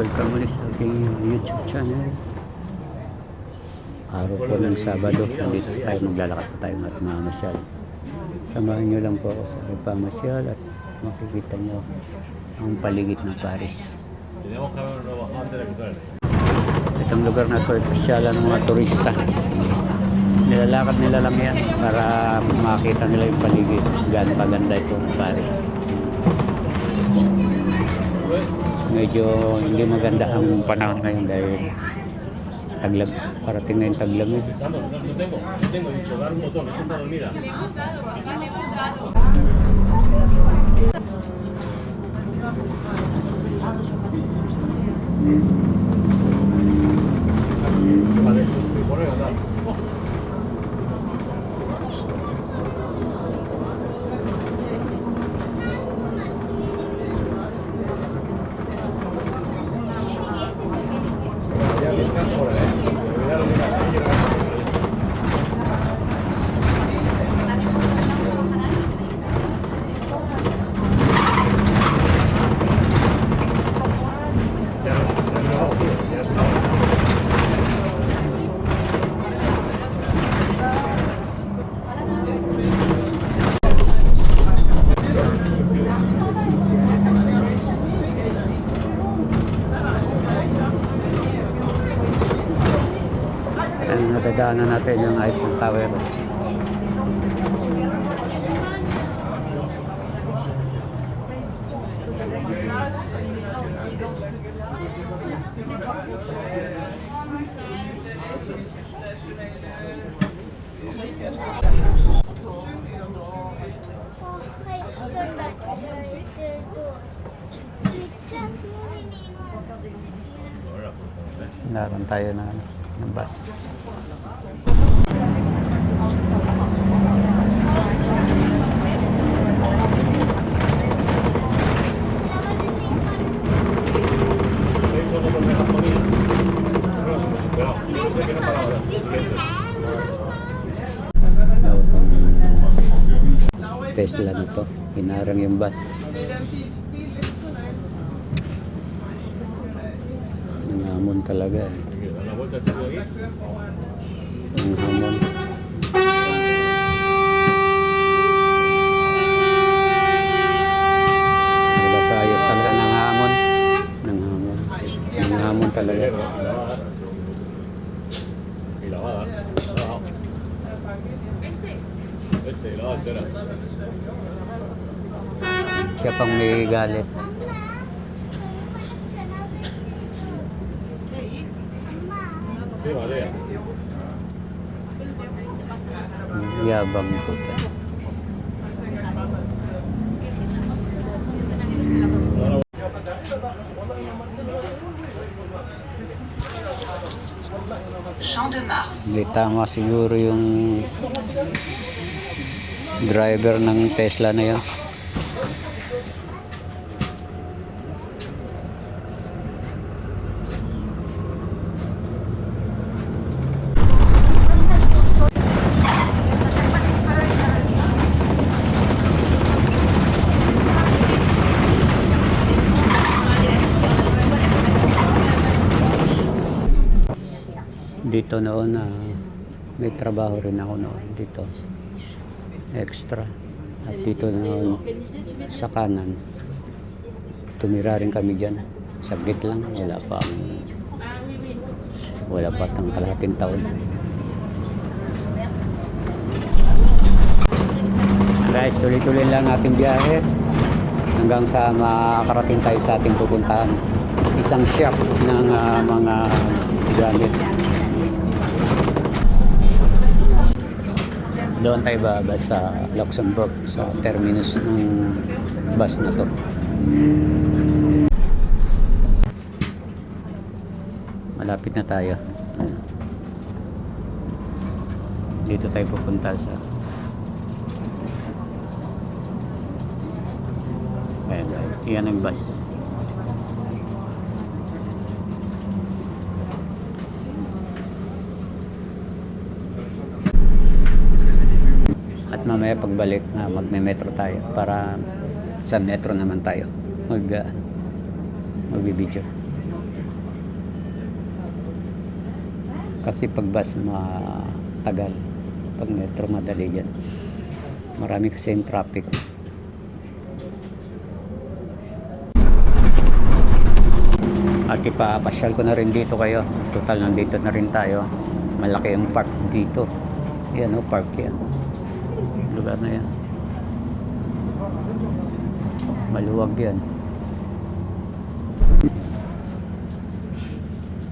Welcome ulit sa aking YouTube channel. Araw po ng Sabado, dito tayo maglalakad pa tayo at mamasyal. Samahan nyo lang po ako sa pamasyal at makikita nyo ang paligid ng Paris. Itong lugar na ito ay pasyalan ng mga turista. Nilalakad nila lang yan para makita nila yung paligid. Gaano kaganda ito ng Paris. Medyo hindi maganda ang panahon ngayon dahil taglag, parating na yung taglamig. Nadadaanan natin yung Eiffel Tower. Naroon tayo ng bus. Tesla nito, hinarang yung bus. Nangamon talaga eh. Ang hamon. Wala sa ayos talaga ng hamon. Ng hamon talaga. Siya pang may galit. Yabang po. Champ de Mars. Hindi tama siguro yung driver ng Tesla na yan. Dito noon may trabaho rin ako noon dito extra at dito noon sa kanan tumira rin kami dyan saglit lang, wala pa tang kalahating taon. Guys, tuloy-tuloy lang natin biyahe hanggang sa makakarating tayo sa ating pupuntahan, isang shop ng mga gamit. Doon tayo bababa sa Luxembourg sa terminus ng bus na to. Malapit na tayo. Dito tayo pupunta sa yan ang bus. At mamaya pagbalik magme-metro tayo para sa metro naman tayo magbibideo. Kasi pag bus matagal, pag metro madali yan. Marami kasi yung traffic. At ipapasyal ko na rin dito kayo. Total nandito na rin tayo. Malaki ang park dito. Yan o, park yan. Lugar na yan. Maluwag yan.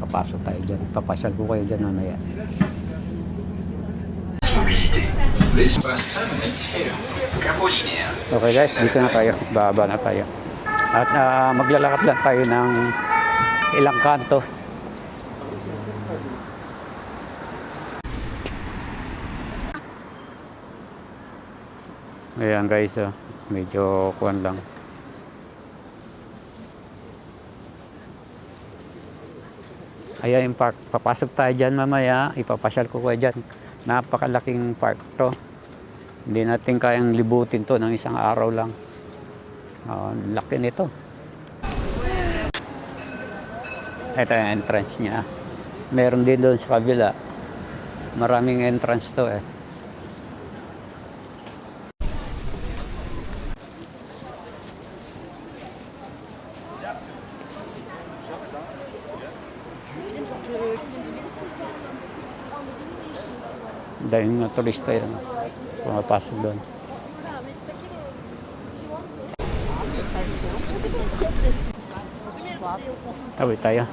Papasok tayo dyan. Papasyal ko kayo dyan mamaya. Mobilité. L'espace terminus here. Capolinaire. Okay guys, dito na tayo. Baba na tayo. At maglalakad lang tayo ng ilang kanto. Ayan guys, medyo kuwan lang. Ayan yung park. Papasok tayo dyan mamaya. Ipapasyal ko kayo dyan. Napakalaking park to. Hindi natin kayang libutin to ng isang araw lang. Laki nito. Ito yung entrance niya. Meron din doon sa kabila. Maraming entrance to eh. Dahil mga turista yan. Pumapasok doon. Tawid tayo.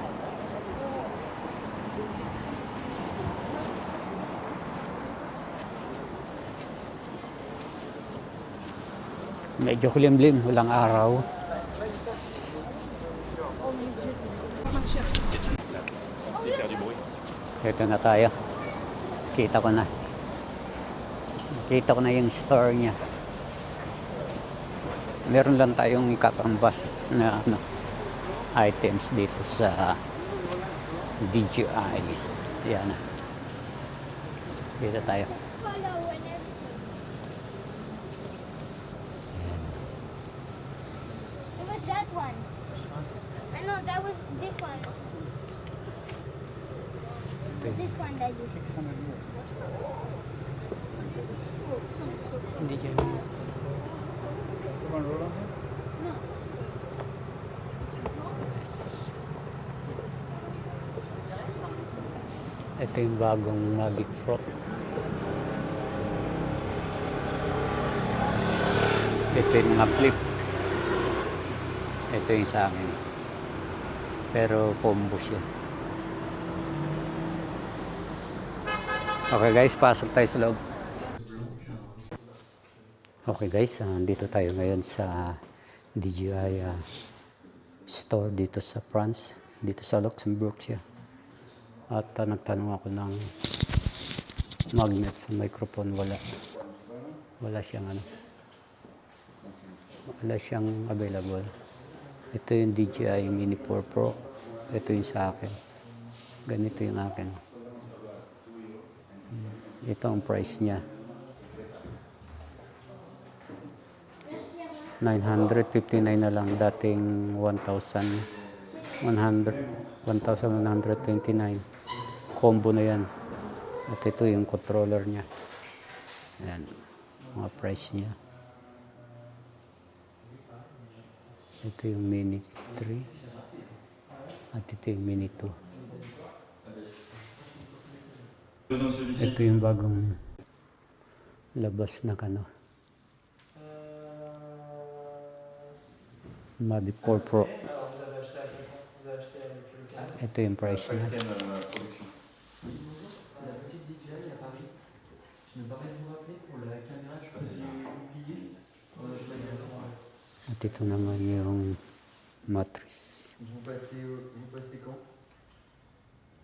Medyo kulimlim, walang araw. Ito na tayo. Kita ko na. Kita ko na yung store niya. Meron lang tayong ikakambas na items dito sa DJI. Yan na. Dito tayo. It was that one. I know that was this one. This one that is 600 more. Hindi yan. No. Ito yung bagong Mavic Pro. Ito yung mga flip. Ito yung sa akin. Pero combo siya. Okay guys, pasok tayo sa loob. Okay guys, dito tayo ngayon sa DJI store dito sa France. Dito sa Luxembourg siya. At nagtanong ako ng magnet sa microphone. Wala siyang wala siyang available. Ito yung DJI Mini 4 Pro. Ito yung sa akin. Ganito yung akin. Ito ang price niya. 959 na lang, dating 1,129. Combo na yan. At ito yung controller niya. Ayan, mga price niya. Ito yung Mini 3 at ito yung Mini 2. Ito yung bagong labas na Mavic 4 Pro. Ito yung price niya. At ito naman yung mattress.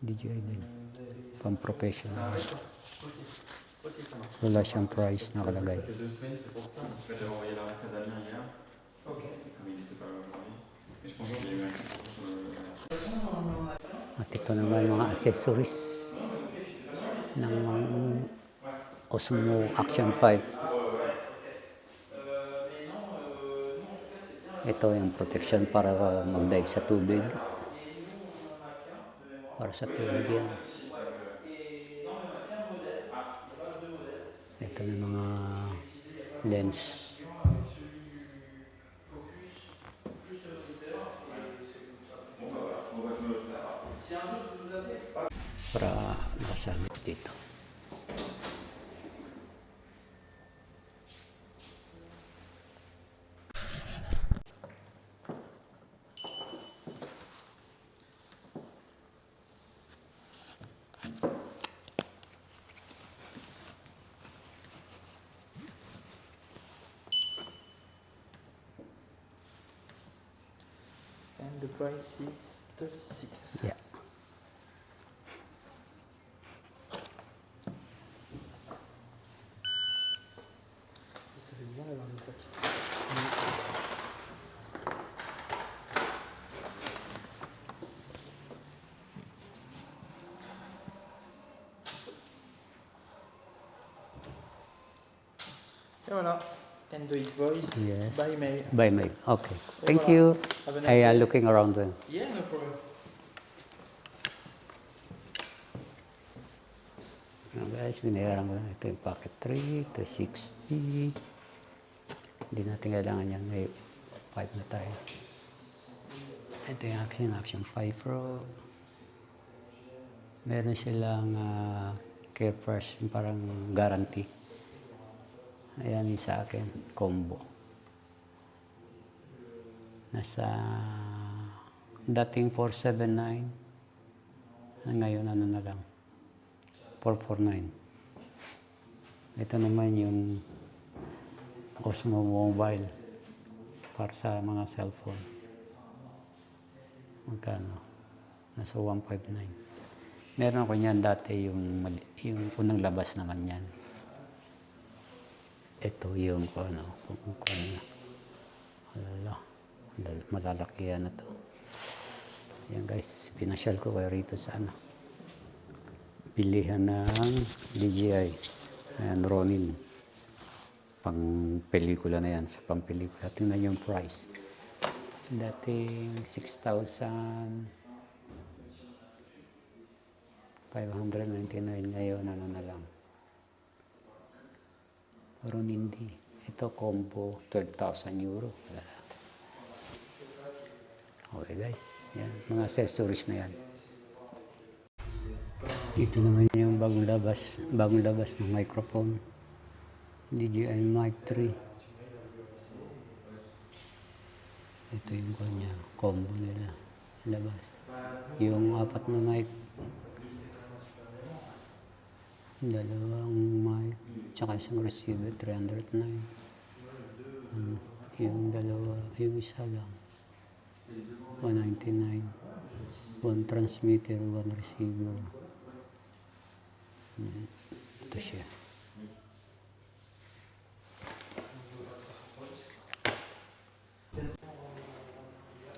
DJI din. Pang-professional. Wala siyang price nakalagay. At ito naman mga accessories ng Osmo Action 5. Ito yung protection para mag-dive sa tubig. Para sa tubig yan. Ito yung mga lens. Para masagot dito. And the price is 36. Yeah. Ça fait bien d'avoir des sacs. Et voilà. And the invoice Yes. by mail. By mail. Okay. Thank voilà. you. Have a nice I day. looking around then. Yeah, no problem. Now guys, binayaran ko na. Ito yung packet 3, 360. Hindi natin kailangan yan. May 5 na tayo. Ito yung Action 5 Pro. Meron silang Care First, yung parang guarantee. Ayan yung sa akin, combo. Nasa dating 479. Ngayon ano na lang. 449. Ito naman yung Osmo Mobile para sa mga cellphone. Magkano? Nasa 159. Meron ako niyan dati yung unang labas naman yan. Ito yung kung ano na. Malalakihan na to. Yan guys, pinasyal ko kayo rito sa ano. Pilihan ng DJI. Ayan, Ronin. Pang pelikula na yan. Sa pang pelikula. Tingnan yung price. Dating 6,599. Ngayon, ano na lang. Ronin D. Ito, combo, 12,000 euro. Wala. Okay guys. Yan. Mga accessories na yan. Ito naman yung bagong labas ng microphone. DJI Mic 3. Ito yung kanya, combo nila. Labas. Yung 4 na mic. Dalawang mic. Tsaka isang receiver, 309. Yung isa lang. 199. One transmitter, one receiver. Ito siya.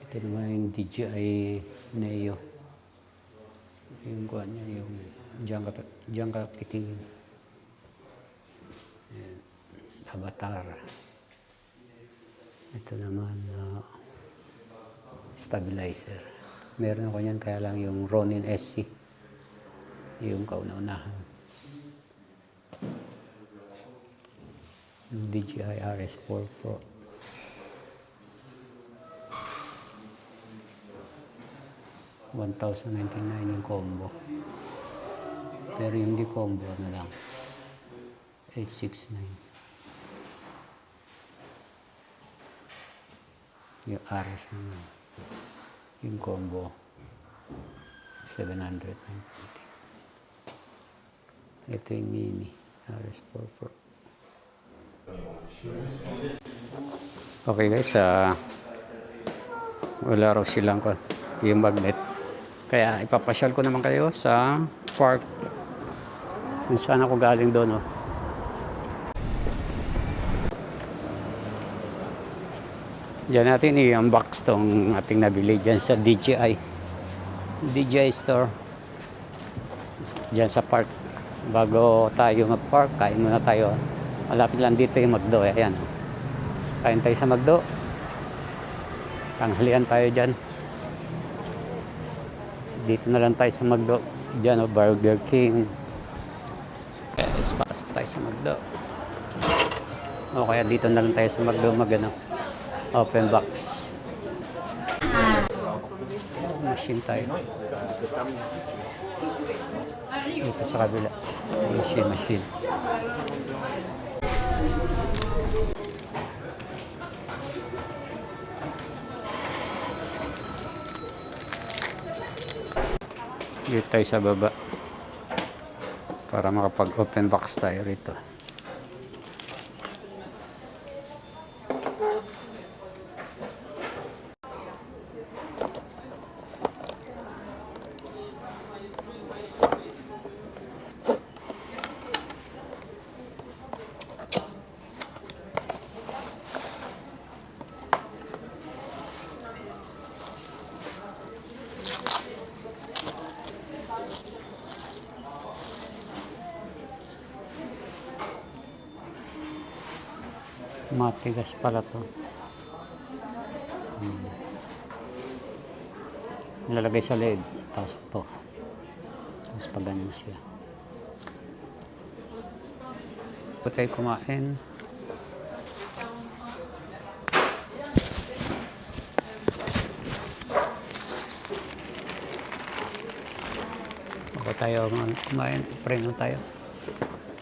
Ito naman yung DJI Neo. Yung kuha niya, yung diyan ka pitingin. Avatar. Ito naman, stabilizer. Meron ako niyan, kaya lang yung Ronin SC. Yung kauna-unahan. DJI RS4 Pro. $1,099 yung combo. Pero yung di combo na lang. 869. Yung RS naman. Yung combo. 790. Ito yung mini. RS4 Pro. Okay guys, wala raw silang yung magnet. Kaya ipapasyal ko naman kayo sa park. Kung saan ako galing doon. Oh. Diyan natin i-unbox tong ating nabili dyan sa DJI store. Diyan sa park. Bago tayo mag-park, kain muna tayo. Malapit lang dito yung McDo. Ayan. Kain tayo sa McDo. Tanghalian tayo dyan. Dito na lang tayo sa McDo. Diyan o, Burger King. Yes, pasok tayo sa McDo. O kaya dito na lang tayo sa magdumag, ano? Open box. Machine tayo. Dito sa kabila. Machine. Dito tayo sa baba. Para makapag-open box tayo rito. Matigas pala to. Nilalagay sa leeg. Tapos ito. Tapos pag ganyan siya. Ba't tayo kumain? Bago tayo kumain, pray na tayo.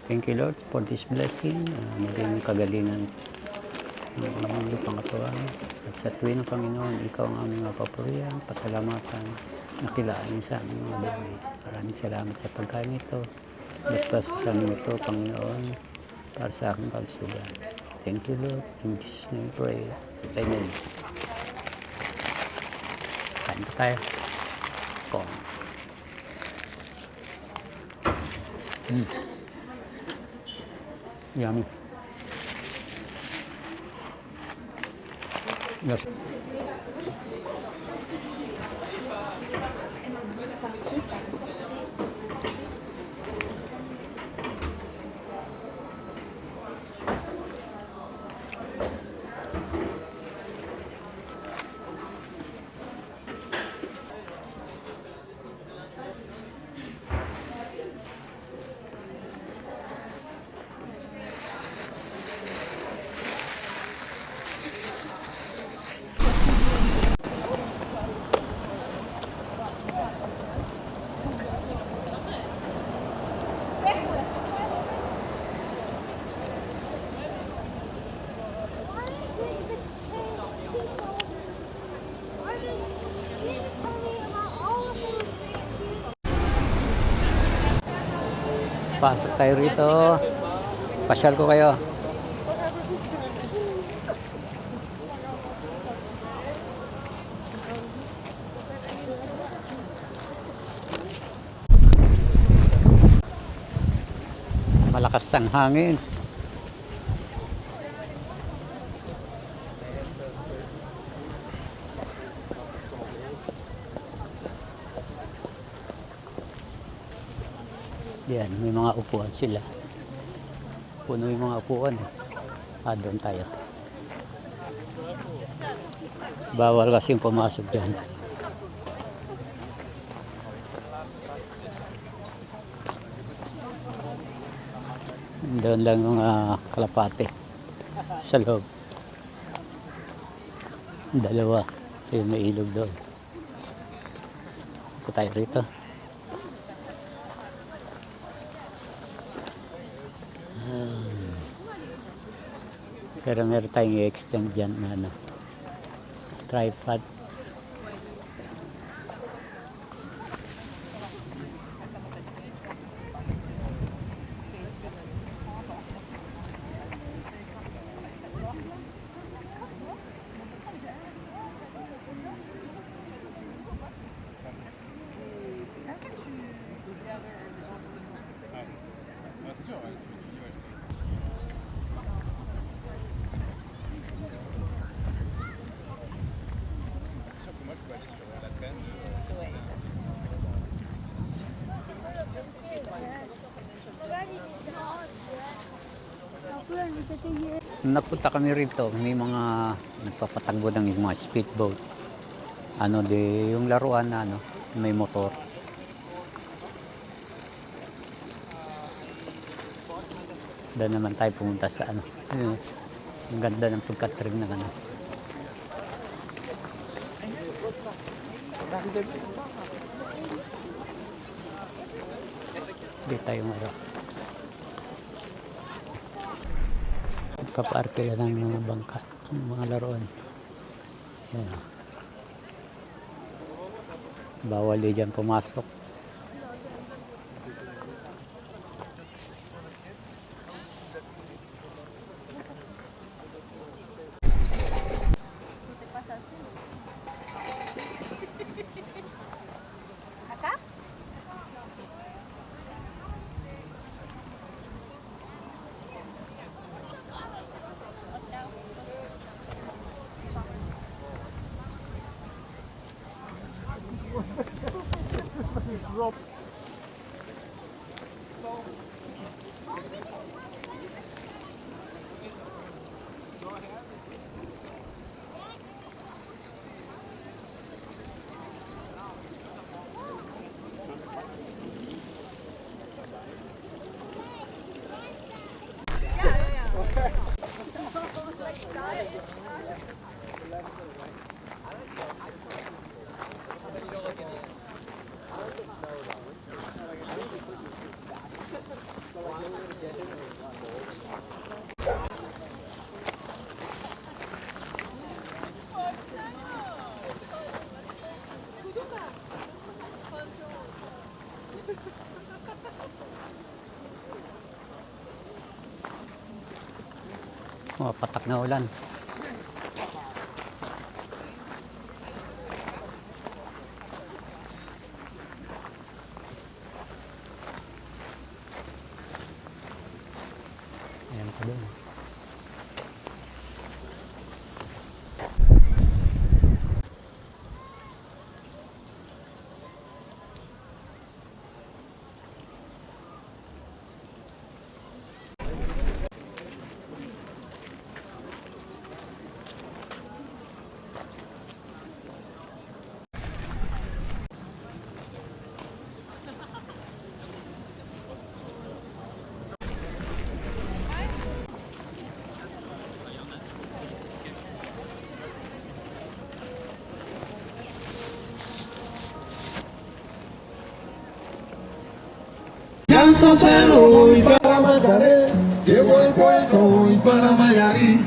Thank you Lord for this blessing. Maging kagalingan ng iyong pangatuan. At sa tuwin ng Panginoon, ikaw ang aming mapapurihan, pasalamatan, nakilaan sa aming mga buhay. Maraming salamat sa pagkain ito. Basta sa amin ito, Panginoon, para sa aking kalusugan. Thank you Lord. In Jesus' name we pray. Amen. Kain pa tayo. Yummy. Yes. Pasok tayo rito. Pasyal ko kayo. Malakas ang hangin. Yan, may mga upuan sila. Puno yung mga upuan. Doon tayo. Bawal kasing pumasok dyan. Doon lang mga kalapate sa loob. Dalawa. Ayun, may ilog doon. Ito tayo rito. Pero meron tayong i-extend dyan na tripod. Napunta kami rito, may mga nagpapatagbo ng mga speedboat. Yung laruan na may motor. Doon naman tayo pumunta sa Ang ganda ng pagka-trim ng ano. Hindi tayo mara. Nagpapaarke lang ng mga bangka, ng mga laruan. Yan o. Bawal din dyan pumasok. Acá? Patak na ulan. Ayan pa doon. Canto cero y para Manzanero, llevo el puerto y para Mayarí.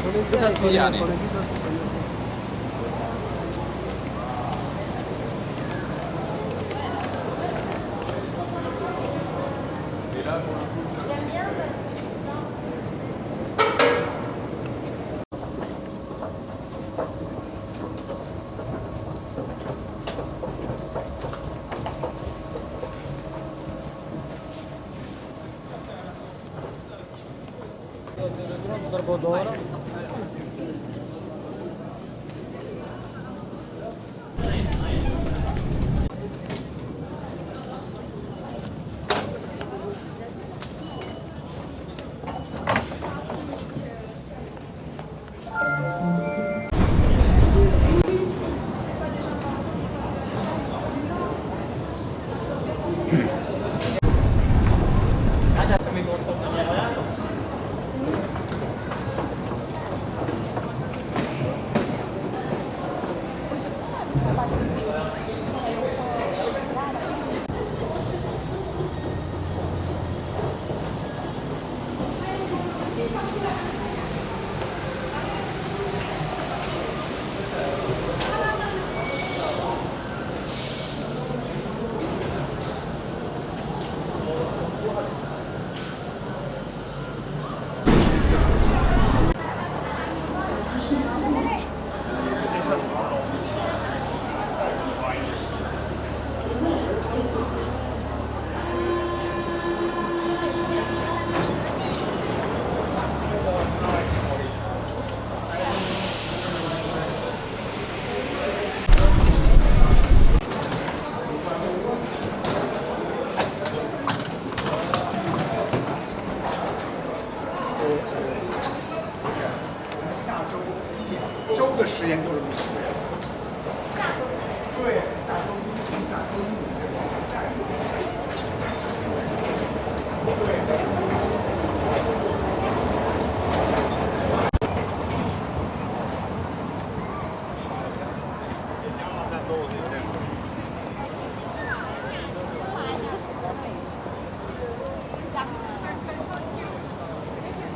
Por eso J'aime bien parce que tu vois.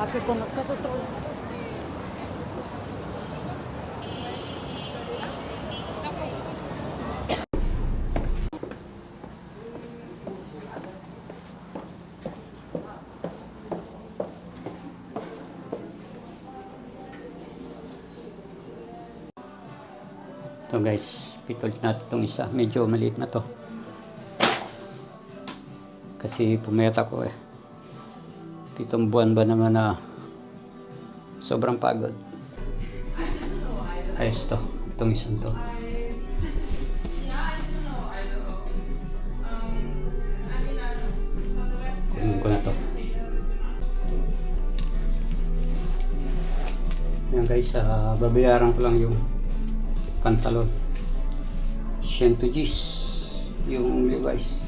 A que conozcas otro. Ito guys, pitulit natin itong isa. Medyo maliit na to. Kasi pumayat ako eh. 7 buwan ba naman na sobrang pagod. Ayos to. Itong isang to. Kunin ko na to. Yan guys, babayaran ko lang yung pantalon. 100 Gs yung Levi's.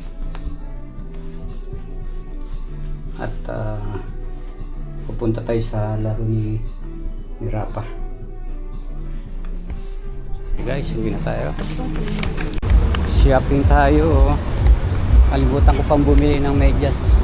At pupunta tayo sa laro ni Rafa. Okay guys, uwi na tayo. Shopping tayo. Kalimutan ko pang bumili ng medyas.